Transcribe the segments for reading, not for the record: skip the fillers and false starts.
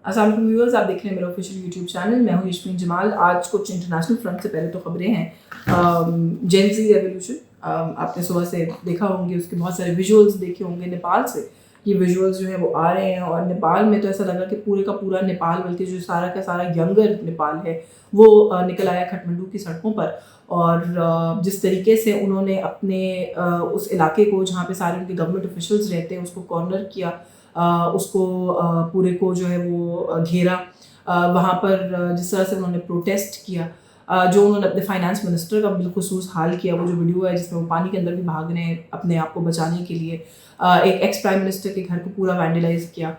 السلام علیکم ویورز، آپ دیکھ رہے ہیں میرا آفیشیل یوٹیوب چینل. میں ہوں یاسمین جمال. آج کچھ انٹرنیشنل فرنٹ سے پہلے تو خبریں ہیں. جین زی ریولیوشن آپ نے صبح سے دیکھا ہوں گے، اس کے بہت سارے ویژولز دیکھے ہوں گے. نیپال سے یہ ویژولز جو ہیں وہ آ رہے ہیں، اور نیپال میں تو ایسا لگا کہ پورے کا پورا نیپال، بلکہ جو سارا کا سارا ینگر نیپال ہے وہ نکل آیا کھٹمنڈو کی سڑکوں پر. اور جس طریقے سے انہوں نے اپنے اس علاقے کو جہاں پہ سارے ان کے گورنمنٹ آفیشلز رہتے ہیں اس کو کارنر کیا، اس کو پورے کو جو ہے وہ گھیرا. وہاں پر جس طرح سے انہوں نے پروٹیسٹ کیا، جو انہوں نے اپنے فائنانس منسٹر کا بالخصوص حال کیا، وہ جو ویڈیو ہے جس میں وہ پانی کے اندر بھی بھاگ رہے ہیں اپنے آپ کو بچانے کے لیے. ایک ایکس پرائم منسٹر کے گھر کو پورا وینڈلائز کیا.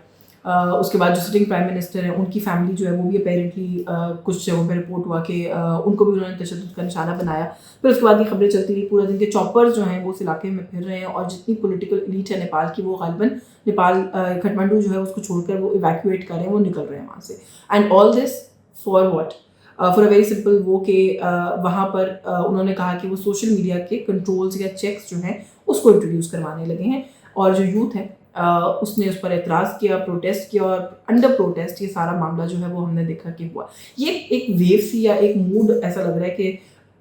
اس کے بعد جو سٹنگ پرائم منسٹر ہیں ان کی فیملی جو ہے وہ بھی اپیرنٹلی کچھ جگہوں پہ رپورٹ ہوا کہ ان کو بھی انہوں نے تشدد کا نشانہ بنایا. پھر اس کے بعد یہ خبریں چلتی رہی پورا دن کہ چاپرز جو ہیں وہ اس علاقے میں پھر رہے ہیں، اور جتنی پولیٹیکل ایلیٹ ہے نیپال کی وہ غالباً نیپال کھٹمنڈو جو ہے اس کو چھوڑ کر وہ ایویکویٹ کر رہے ہیں، وہ نکل رہے ہیں وہاں سے. And all this for what? For a very simple, وہ کہ وہاں پر انہوں نے کہا کہ وہ سوشل میڈیا کے کنٹرولز یا چیکس جو ہیں اس کو انٹروڈیوس کروانے لگے ہیں. اور جو یوتھ ہے اس نے اس پر اعتراض کیا، پروٹیسٹ کیا، اور انڈر پروٹیسٹ یہ سارا معاملہ جو ہے وہ ہم نے دیکھا کہ ہوا. یہ ایک ویو سی یا ایک موڈ ایسا لگ رہا ہے کہ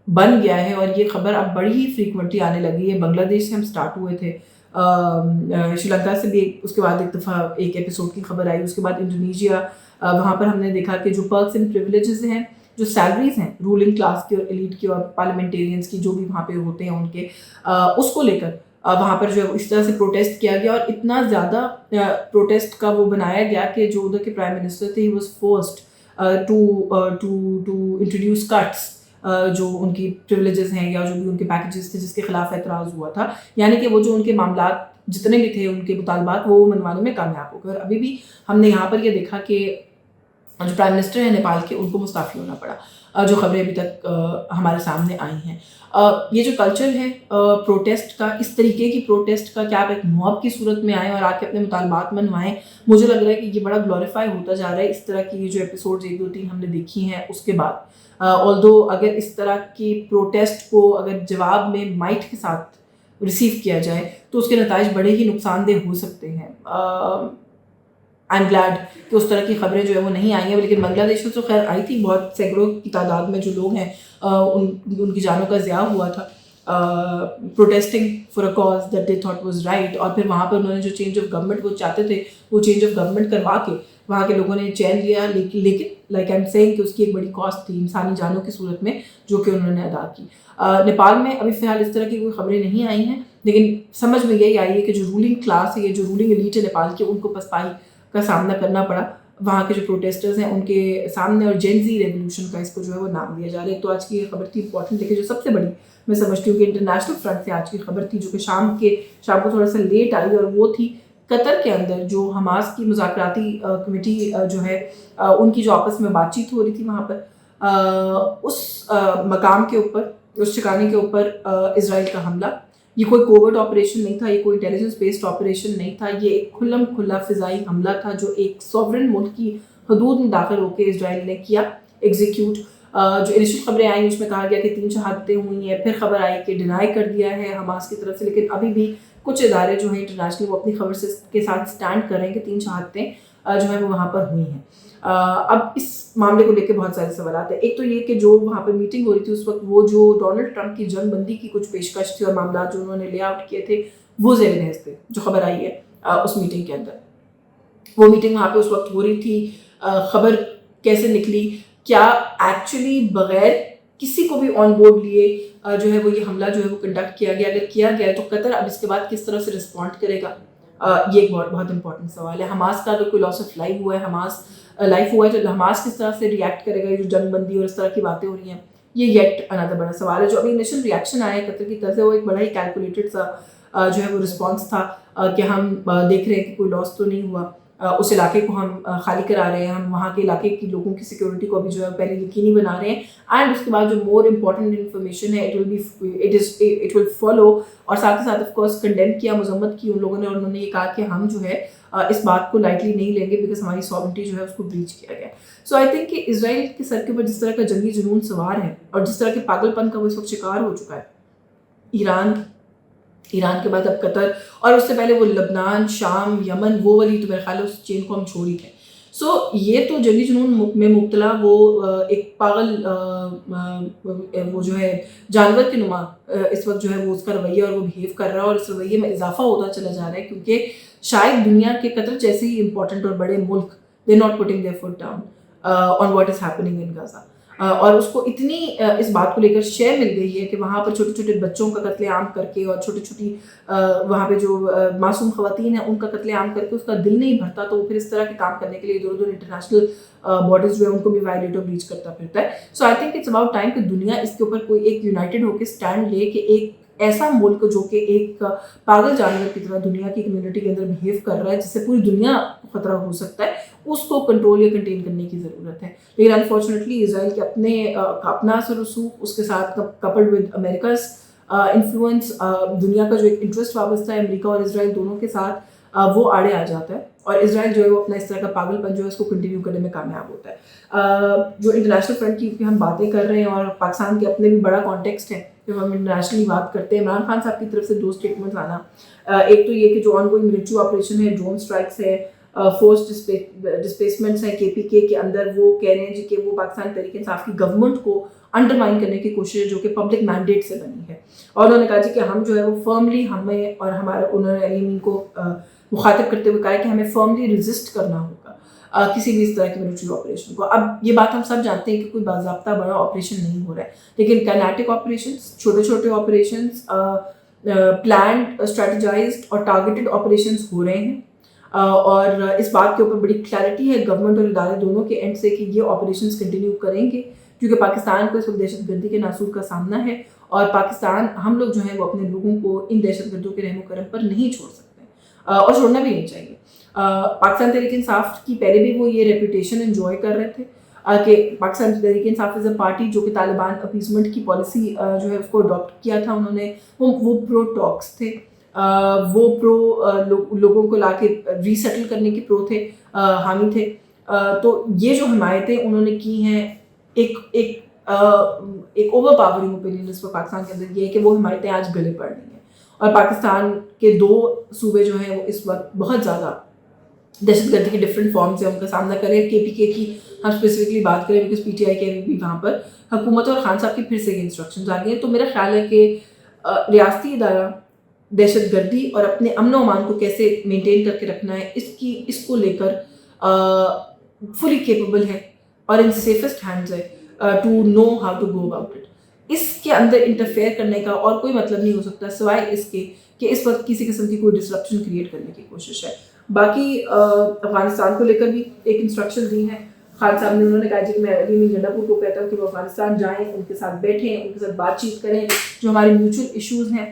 بن گیا ہے، اور یہ خبر اب بڑی ہی فریکوینٹلی آنے لگی ہے. بنگلہ دیش سے ہم سٹارٹ ہوئے تھے، شری لنکا سے بھی اس کے بعد ایک دفعہ ایک ایپیسوڈ کی خبر آئی. اس کے بعد انڈونیشیا، وہاں پر ہم نے دیکھا کہ جو پرکس اینڈ پریولیجز ہیں، جو سیلریز ہیں رولنگ کلاس کی اور ایلیٹ کی اور پارلیمنٹیرینس کی جو بھی وہاں پہ ہوتے ہیں ان کے، اس کو لے کر وہاں پر جو ہے اس طرح سے پروٹیسٹ کیا گیا. اور اتنا زیادہ پروٹیسٹ کا وہ بنایا گیا کہ جو ادھر کے پرائم منسٹر تھے، he was forced to introduce cuts جو ان کی پریولیجز ہیں یا جو بھی ان کے پیکیجز تھے جس کے خلاف اعتراض ہوا تھا. یعنی کہ وہ جو ان کے معاملات جتنے بھی تھے، ان کے مطالبات، وہ منوانے میں کامیاب ہو گئے. اور ابھی بھی ہم نے یہاں پر یہ دیکھا کہ جو پرائم منسٹر ہیں نیپال کے، ان کو مستعفی ہونا پڑا، جو خبریں ابھی تک ہمارے سامنے آئی ہیں. یہ جو کلچر ہے پروٹیسٹ کا، اس طریقے کی پروٹیسٹ کا کہ آپ ایک موب کی صورت میں آئیں اور آ کے اپنے مطالبات منوائیں، مجھے لگ رہا ہے کہ یہ بڑا گلوریفائی ہوتا جا رہا ہے. اس طرح کی جو ایپیسوڈز 1 2 3 ہم نے دیکھی ہیں اس کے بعد، آلدو اگر اس طرح کی پروٹیسٹ کو اگر جواب میں مائٹ کے ساتھ ریسیو کیا جائے تو اس کے نتائج بڑے ہی نقصان دہ ہو سکتے ہیں. آئی ایم گلیڈ کہ اس طرح کی خبریں جو ہے وہ نہیں آئی ہیں. لیکن بنگلہ دیش میں تو خیر آئی تھی، بہت سینکڑوں کی تعداد میں جو لوگ ہیں ان کی جانوں کا ضیاع ہوا تھا protesting for a cause that they thought was right. اور پھر وہاں پر انہوں نے جو چینج آف گورنمنٹ وہ چاہتے تھے، وہ چینج آف گورنمنٹ کروا کے وہاں کے لوگوں نے چین لیا. لیکن لائک آئی ایم سیئنگ کہ اس کی ایک بڑی کاسٹ تھی انسانی جانوں کی صورت میں، جو کہ انہوں نے ادا کی. نیپال میں ابھی فی الحال اس طرح کی کوئی خبریں نہیں آئی ہیں، لیکن سمجھ میں یہی آئی ہے کہ جو رولنگ کلاس ہے، یہ جو رولنگ ایلیٹ ہے نیپال کی، ان کو پسپائی کا سامنا کرنا پڑا وہاں کے جو پروٹیسٹرز ہیں ان کے سامنے. اور جین زی ریولیوشن کا اس کو جو ہے وہ نام دیا جا رہا ہے. تو آج کی یہ خبر تھی امپورٹنٹ، لیکن جو سب سے بڑی میں سمجھتی ہوں کہ انٹرنیشنل فرنٹ سے آج کی خبر تھی، جو کہ شام کو تھوڑا سا لیٹ آئی، اور وہ تھی قطر کے اندر جو حماس کی مذاکراتی کمیٹی جو ہے ان کی جو آپس میں بات چیت ہو رہی تھی وہاں پر، اس مقام کے اوپر، اس ٹھکانے کے اوپر اسرائیل کا حملہ. یہ کوئی کوورٹ آپریشن نہیں تھا، یہ کوئی انٹیلیجنس بیسڈ آپریشن نہیں تھا، یہ ایک کھلم کھلا فضائی حملہ تھا جو ایک سوورن ملک کی حدود میں داخل ہو کے اسرائیل نے کیا ایگزیکیوٹ. جو انیشل خبریں آئیں اس میں کہا گیا کہ 3 شہادتیں ہوئی ہیں، پھر خبر آئی کہ ڈینائی کر دیا ہے حماس کی طرف سے. لیکن ابھی بھی کچھ ادارے جو ہیں انٹرنیشنل وہ اپنی خبر کے ساتھ اسٹینڈ کر رہے ہیں کہ 3 شہادتیں جو ہیں وہ وہاں پر ہوئی ہیں. اب اس معاملے کو لے کے بہت سارے سوالات ہیں. ایک تو یہ کہ جو وہاں پہ میٹنگ ہو رہی تھی اس وقت، وہ جو ڈونلڈ ٹرمپ کی جنگ بندی کی کچھ پیشکش تھی اور معاملات جو انہوں نے لے آؤٹ کیے تھے، وہ زیر بحث تھے. جو خبر آئی ہے اس میٹنگ کے اندر، وہ میٹنگ وہاں پہ اس وقت ہو رہی تھی. خبر کیسے نکلی، کیا ایکچولی بغیر کسی کو بھی آن بورڈ لیے جو ہے وہ یہ حملہ جو ہے وہ کنڈکٹ کیا گیا؟ اگر کیا گیا ہے تو قطر اب اس کے بعد کس طرح سے رسپونڈ کرے گا؟ یہ ایک بہت امپورٹنٹ سوال ہے. حماس کا اگر کوئی لاس آف لائف ہوا ہے تو حماس کس طرح سے ریئیکٹ کرے گا؟ یہ جو جنگ بندی اور اس طرح کی باتیں ہو رہی ہیں، یہ یٹ انادر بڑا سوال ہے. جو ابھی انیشل ریئیکشن آیا ہے قطر کی طرف سے، وہ ایک بڑا ہی کیلکولیٹڈ سا جو ہے وہ رسپانس تھا کہ ہم دیکھ رہے ہیں کہ کوئی لاس تو نہیں ہوا، اس علاقے کو ہم خالی کرا رہے ہیں، ہم وہاں کے علاقے کے لوگوں کی سیکورٹی کو بھی جو ہے پہلے یقینی بنا رہے ہیں. اینڈ اس کے بعد جو مور امپورٹنٹ انفارمیشن ہے اٹ ول فالو. اور ساتھ ہی ساتھ آف کورس کنڈیم کیا، مذمت کی ان لوگوں نے، اور انہوں نے یہ کہا کہ ہم جو ہے اس بات کو لائٹلی نہیں لیں گے بیکاز ہماری سوورنٹی جو ہے اس کو بریچ کیا گیا. سو آئی تھنک کہ اسرائیل کے سر کے اوپر جس طرح کا جنگی جنون سوار ہے اور جس طرح کے پاگل پن کا وہ اس وقت شکار ہو چکا ہے، ایران کے بعد اب قطر، اور اس سے پہلے وہ لبنان، شام، یمن، وہ والی تو میرے خیال ہے اس چین کو ہم چھوڑ ہی گئے. सो ये तो जंगी जुनून में मुब्तला वो एक पागल वो जो है जानवर के नुमा इस वक्त जो है वो उसका रवैया और वो बिहेव कर रहा है, और इस रवैये में इजाफा होता चला जा रहा है, क्योंकि शायद दुनिया के कतर जैसे ही इंपॉर्टेंट और बड़े मुल्क they not putting their foot down on what is happening in Gaza. और उसको इतनी इस बात को लेकर शय मिल गई है कि वहाँ पर छोटे छोटे बच्चों का कत्लेआम करके और छोटी छोटी वहाँ पे जो मासूम ख़वातीन हैं उनका कत्लेआम करके उसका दिल नहीं भरता, तो वो फिर इस तरह के काम करने के लिए इधर उधर इंटरनेशनल बॉडीज़ जो है उनको भी वायलेट और ब्रीच करता फिरता है। So I think it's about time कि दुनिया इसके ऊपर कोई एक यूनाइटेड होकर स्टैंड ले कि एक ऐसा मुल्क जो कि एक पागल जानवर की तरह दुनिया की कम्युनिटी के अंदर बिहेव कर रहा है, जिससे पूरी दुनिया को खतरा हो सकता है, उसको कंट्रोल या कंटेन करने की ज़रूरत है। लेकिन अनफॉर्चुनेटली इसराइल के अपना असर रसूख, उसके साथ कपल्ड विद अमेरिकाज इन्फ्लुएंस, दुनिया का जो एक इंटरेस्ट वाबस्ता है अमेरिका और इसराइल दोनों के साथ, वो आड़े आ जाता है, और इसराइल जो है वो अपना इस तरह का पागलपन जो है उसको कंटिन्यू करने में कामयाब होता है। जो इंटरनेशनल फ्रंट की हम बातें कर रहे हैं, और पाकिस्तान के अपने भी बड़ा कॉन्टेक्स्ट है जब हम इंटरनेशनली बात करते हैं, इमरान खान साहब की तरफ से 2 स्टेटमेंट्स आना, एक तो ये कि जो ऑनगोइंग मिलिट्री ऑपरेशन है, ड्रोन स्ट्राइक्स है, फोर्स डिस्प्लेसमेंट्स हैं केपीके के अंदर, वो कह रहे हैं जी कि वो पाकिस्तान तहरीक इंसाफ की गवर्नमेंट को अंडरमाइन करने की कोशिश है जो कि पब्लिक मैंडेट से बनी है। और उन्होंने कहा जी कि हम जो है वो फर्मली हमें और हमारा, उन्होंने अलीमीन को मुखातिब करते हुए कहा कि हमें फर्मली रेजिस्ट करना होगा किसी भी इस तरह के मिलिट्री ऑपरेशन को। अब ये बात हम सब जानते हैं कि कोई बाज़ाब्ता बड़ा ऑपरेशन नहीं हो रहा है, लेकिन काइनेटिक ऑपरेशंस, छोटे छोटे ऑपरेशंस, प्लान्ड, स्ट्रेटजाइज्ड और टारगेटेड ऑपरेशंस हो रहे हैं, और इस बात के ऊपर बड़ी क्लैरिटी है गवर्नमेंट और इदारे दोनों के एंड से कि ये ऑपरेशंस कंटिन्यू करेंगे, क्योंकि पाकिस्तान को इस वक्त दहशतगर्दी के नासूर का सामना है, और पाकिस्तान, हम लोग जो है वो अपने लोगों को इन दहशतगर्दों के रहमो करम पर नहीं छोड़ सकते, और छोड़ना भी नहीं चाहिए। पाकिस्तान तहरीक इंसाफ की पहले भी वो ये रेपुटेशन एंजॉय कर रहे थे कि Pakistan Tehreek Insaf is a party जो कि तालिबान अपीसमेंट की पॉलिसी जो है उसको अडॉप्ट किया था उन्होंने, वो प्रो टॉक्स थे, वो प्रो लोगों को ला के रीसेटल करने के प्रो थे, हामी थे। तो ये जो हिमायतें उन्होंने की हैं, एक ओवर पावरिंग ओपिनियन इस पर पाकिस्तान के अंदर ये है कि वो हिमायतें आज गले पड़ रही हैं, और पाकिस्तान के 2 सूबे जो हैं वो इस वक्त बहुत ज़्यादा दहशतगर्दी की डिफरेंट फॉर्म से उनका सामना करें। केपीके की हम स्पेसिफिकली बात करें बिकॉज पीटीआई के भी वहाँ पर हुकूमत और खान साहब की फिर से इंस्ट्रक्शंस आ गई हैं। तो मेरा ख्याल है कि रियासती इदारा दहशतगर्दी और अपने अमन अमान को कैसे मेंटेन करके रखना है, इसको लेकर फुली केपेबल है और इन सेफेस्ट हैंड्स है to know how to go about it. इसके अंदर इंटरफेयर करने का और कोई मतलब नहीं हो सकता सिवाय इसके कि इस वक्त किसी किस्म की कोई डिसरप्शन क्रिएट करने की कोशिश है। बाकी अफगानिस्तान को लेकर भी एक इंस्ट्रक्शन दी है खान साहब ने, उन्होंने कहा जी मैं अली जन्नतपुर को कहता हूँ कि वो अफगानिस्तान जाएँ, उनके साथ बैठें, उनके साथ बातचीत करें, जो हमारे म्यूचुअल इश्यूज़ हैं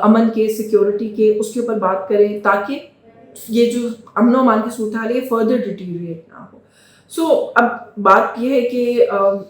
अमन के, सिक्योरिटी के, उसके ऊपर बात करें, ताकि ये जो अमन और अमान की सूरत हाल है फर्दर डिटीरिएट ना हो। सो अब बात यह है कि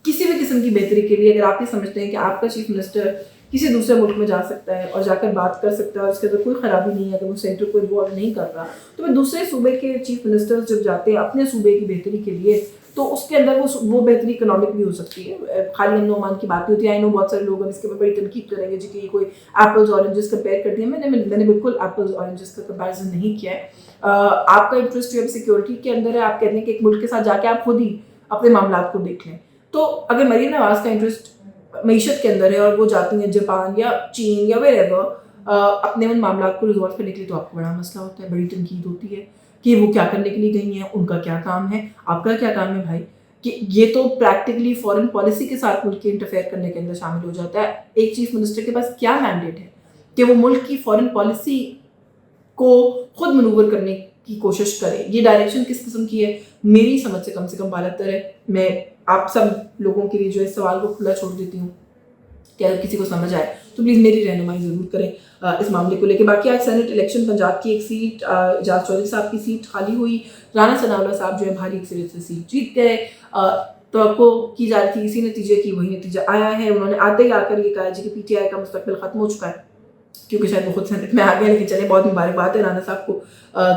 किसी भी किस्म की बेहतरी के लिए अगर आप ये समझते हैं कि आपका चीफ मिनिस्टर किसी दूसरे मुल्क में जा सकता है और जाकर बात कर सकता है और उसके अंदर कोई ख़राबी नहीं है, अगर वो सेंटर को इन्वॉल्व नहीं कर रहा, तो फिर दूसरे सूबे के चीफ मिनिस्टर्स जब जाते हैं अपने सूबे की बेहतरी के लिए, तो उसके अंदर वो बेहतरी इकोनॉमिक भी हो सकती है, खाली अमन अमान की बात नहीं होती है। आई नो बहुत सारे लोग इसके ऊपर बड़ी तनकीद करेंगे जी कि कोई एप्पल्स ऑरेंजेस कंपेयर कर दिया, मैंने बिल्कुल एप्पल्स ऑरेंजेस का कंपैरिजन नहीं किया है। आपका इंटरेस्ट जो है सिक्योरिटी के अंदर है, आप कहते हैं कि एक मुल्क के साथ जाके आप खुद ही अपने मामला को देख लें। तो अगर मरीम नवाज का इंटरेस्ट मीशत के अंदर है और वो जाती हैं जापान या चीन या वेरेवर अपने उन मामला को रिजॉल्व करने के लिए, तो आपको बड़ा मसला होता है, बड़ी तनकीद होती है कि वो क्या करने के लिए गई हैं, उनका क्या काम है, आपका क्या काम है भाई। कि ये तो प्रैक्टिकली फॉरेन पॉलिसी के साथ मुल्क के इंटरफेयर करने के अंदर शामिल हो जाता है। एक चीफ मिनिस्टर के पास क्या मैंडेट है कि वो मुल्क की फॉरेन पॉलिसी को खुद मनूवर करने की कोशिश करे। ये डायरेक्शन किस किस्म की है, मेरी समझ से कम बालतर है। मैं आप सब लोगों के लिए जो इस सवाल को खुला छोड़ देती हूँ कि अगर किसी को समझ आए तो प्लीज़ मेरी रहनुमाई ज़रूर करें इस मामले को लेकर। बाकी आज सेनेट इलेक्शन पंजाब की एक सीट एजाज चौधरी साहब की सीट खाली हुई, राना सनाउल्लाह साहब जो है भारी अक्सरियत से सीट जीत गए। तो आपको की जा रही थी इसी नतीजे की, वही नतीजा आया है। उन्होंने आते ही आकर ये कहा जी कि पीटीआई का मुस्तकबिल ख़त्म हो चुका है, क्योंकि शायद वो खुद सेनेट में आ गया, लेकिन चले बहुत मुबारकबाद है राना साहब को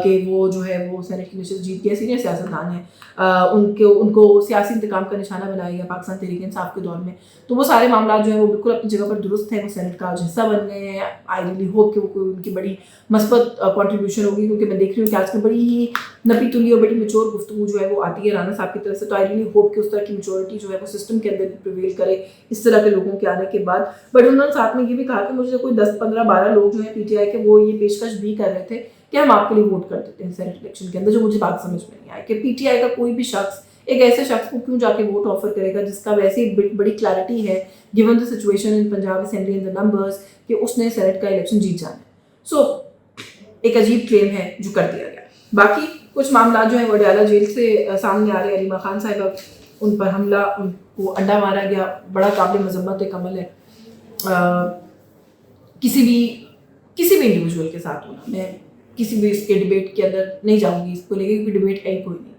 कि वो जो है वो सेनेट की नशिस्त जीत गए, सीनियर सियासतदान हैं, उनको सियासी इंतकाम का निशाना बनाया गया पाकिस्तान तहरीक इंसाफ के दौर में। तो वो सारे मामला जो है वो बिल्कुल अपनी जगह पर दुरुस्त हैं, वो सेनेट का आज हिस्सा बन गए हैं। आई रियली होप कि वो कोई उनकी बड़ी मस्बत कंट्रीब्यूशन होगी, क्योंकि मैं देख रही हूँ कि आजकल बड़ी ही नपी तुली और बड़ी मेच्योर गुफ्तगू जो है वो आती है राना साहब की तरफ से। तो आई रियली होप कि उस तरह की मेच्योरिटी जो है वो सिस्टम के अंदर प्रिवेल करे इस तरह के लोगों के आने के बाद। बट उन्होंने साथ में ये भी कहा कि मुझे कोई 10, 15, 12 लोग जो है PTI के वो ये पेशकश भी कर रहे थे कि हम आपके लिए वोट कर देते हैं सेनेट इलेक्शन के अंदर, जो मुझे बात समझ में नहीं आई कि PTI का कोई भी शख्स एक ऐसे शख्स को क्यों जाके वोट ऑफर करेगा जिसका वैसे ही बड़ी क्लैरिटी है given the situation in Punjab assembly and the numbers कि उसने सेनेट का इलेक्शन जीत जाना है। सो एक अजीब क्लेम है जो कर दिया गया। बाकी कुछ मामला जो है वो अडयाला जेल से सामने आ रहे हैं। अलीमा खान साहिबा, उन पर हमला, उनको अंडा मारा गया, बड़ा काबिल मजम्मत एक अमल है किसी भी इंडिविजुअल के साथ होना। मैं किसी भी इसके डिबेट के अंदर नहीं जाऊंगी इसको लेकर, क्योंकि डिबेट है ही कोई नहीं।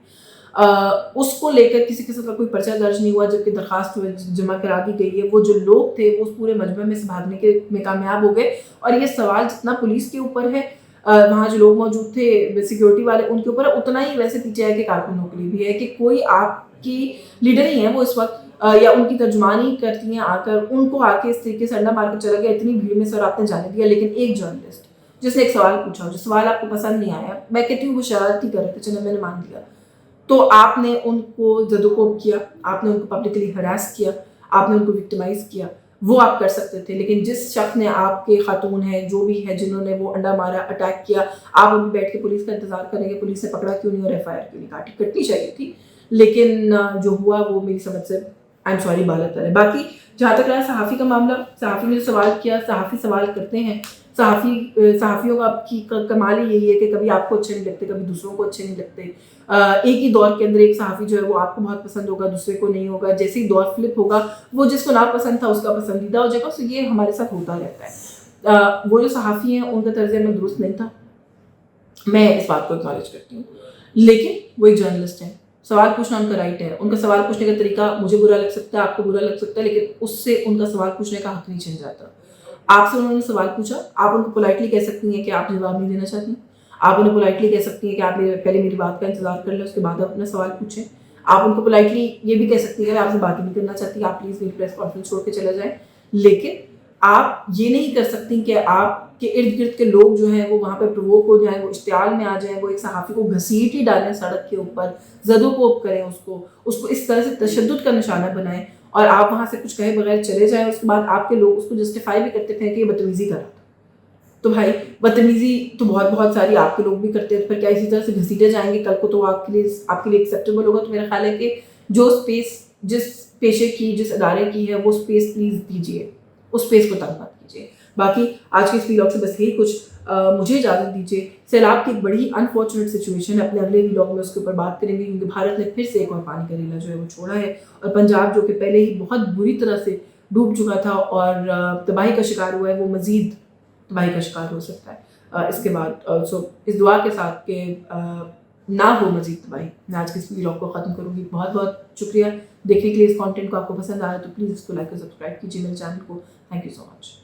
उसको लेकर किसी किस्म का कोई पर्चा दर्ज नहीं हुआ, जबकि दरखास्त जमा करा दी गई है। वो जो लोग थे वो उस पूरे मजमे में से भागने के में कामयाब हो गए। और ये सवाल जितना पुलिस के ऊपर है, वहाँ जो लोग मौजूद थे सिक्योरिटी वाले उनके ऊपर, उतना ही वैसे PTI के कारकुनों के लिए भी है कि कोई आपकी लीडर ही है वो इस वक्त, या उनकी तर्जुमानी करती हैं आकर, उनको आके इस तरीके से अंडा मार कर चला गया इतनी भीड़ में, सर आपने जाने दिया। लेकिन एक जर्नलिस्ट जिसने एक सवाल पूछा, जो सवाल आपको पसंद नहीं आया, मैं कहती हूँ वो शरारती कर रहे थे, चलो मैंने मान लिया, तो आपने उनको जदोकोब किया, आपने उनको पब्लिकली हरास किया, आपने उनको विक्टिमाइज किया, वो आप कर सकते थे। लेकिन जिस शख्स ने, आपके खातून है जो भी है, जिन्होंने वो अंडा मारा, अटैक किया, आप अभी बैठ के पुलिस का इंतजार करेंगे पुलिस ने पकड़ा क्यों नहीं और FIR क्यों नहीं काटी? कटनी चाहिए थी, लेकिन जो हुआ वो मेरी समझ से आई एम सॉरी बालतर है। बाकी जहाँ तक रहा सहाफ़ी का मामला, सहाफ़ी ने सवाल किया, सहाफ़ी सवाल करते हैं, सहाफ़ियों का कमाल ही यही है कि कभी आपको अच्छे नहीं लगते, कभी दूसरों को अच्छे नहीं लगते। एक ही दौर के अंदर एक सहाफ़ी जो है वो आपको बहुत पसंद होगा, दूसरे को नहीं होगा। जैसे ही दौर फ्लिप होगा, वो जिसको ना पसंद था उसका पसंदीदा हो जाएगा। तो ये हमारे साथ होता रहता है। वो जो सहाफ़ी हैं उनका तर्ज अमल दुरुस्त नहीं था, मैं इस बात को एक्नॉलेज करती हूँ, लेकिन वो एक जर्नलिस्ट हैं, सवाल पूछना उनका राइट है। उनका सवाल पूछने का तरीका मुझे बुरा लग सकता है, आपको बुरा लग सकता है, लेकिन उससे उनका सवाल पूछने का हक नहीं छिन जाता। आपसे उन्होंने सवाल पूछा, आप उनको पोलाइटली कह सकती हैं कि आप जवाब नहीं देना चाहती, आप उन्हें पोलाइटली कह सकती हैं कि आप पहले मेरी बात का इंतजार कर लें, उसके बाद आप अपना सवाल पूछें। आप उनको पोलाइटली ये भी कह सकती हैं कि आपसे बात ही नहीं करना चाहती, आप प्लीज़ मेरी प्रेस कॉन्फ्रेंस छोड़ के चले जाएं। लेकिन आप ये नहीं कर सकती कि आपके इर्द गिर्द के लोग जो हैं वो वहाँ पर प्रोवोक हो जाएं, वो इश्तियाल में आ जाएं, वो एक सहाफ़ी को घसीट ही डालें सड़क के ऊपर, ज़दोकोब करें, उसको इस तरह से तशद्दुद का निशाना बनाएं और आप वहाँ से कुछ कहे बगैर चले जाएं। उसके बाद आपके लोग उसको जस्टिफाई भी करते थे कि ये बदतमीज़ी कर रहा था। तो भाई बदतमीज़ी तो बहुत सारी आपके लोग भी करते हैं, फिर क्या इसी तरह से घसीटे जाएंगे? कल को तो आपके लिए एक्सेप्टेबल होगा। तो मेरा ख्याल है कि जो स्पेस जिस पेशे की, जिस अदारे की है, वो स्पेस प्लीज़ दीजिए, उस स्पेस को तंग मत कीजिए। बाकी आज के इस व्लॉग से बस यही कुछ। मुझे इजाज़त दीजिए। सैलाब की एक बड़ी अनफॉर्चुनेट सिचुएशन है, अपने अगले व्लॉग में उसके ऊपर बात करेंगे, क्योंकि भारत ने फिर से एक और पानी का रीला जो है वो छोड़ा है, और पंजाब जो कि पहले ही बहुत बुरी तरह से डूब चुका था और तबाही का शिकार हुआ है, वो मज़ीद तबाही का शिकार हो सकता है इसके बाद। सो इस दुआ के साथ कि ना हो मज़ीद तबाही, मैं आज के इस व्लॉग को ख़त्म करूँगी। बहुत शुक्रिया देखने के लिए। इस कंटेंट को आपको पसंद आ रहा है तो प्लीज़ इसको लाइक और सब्सक्राइब कीजिए मेरे चैनल को। Thank you so much.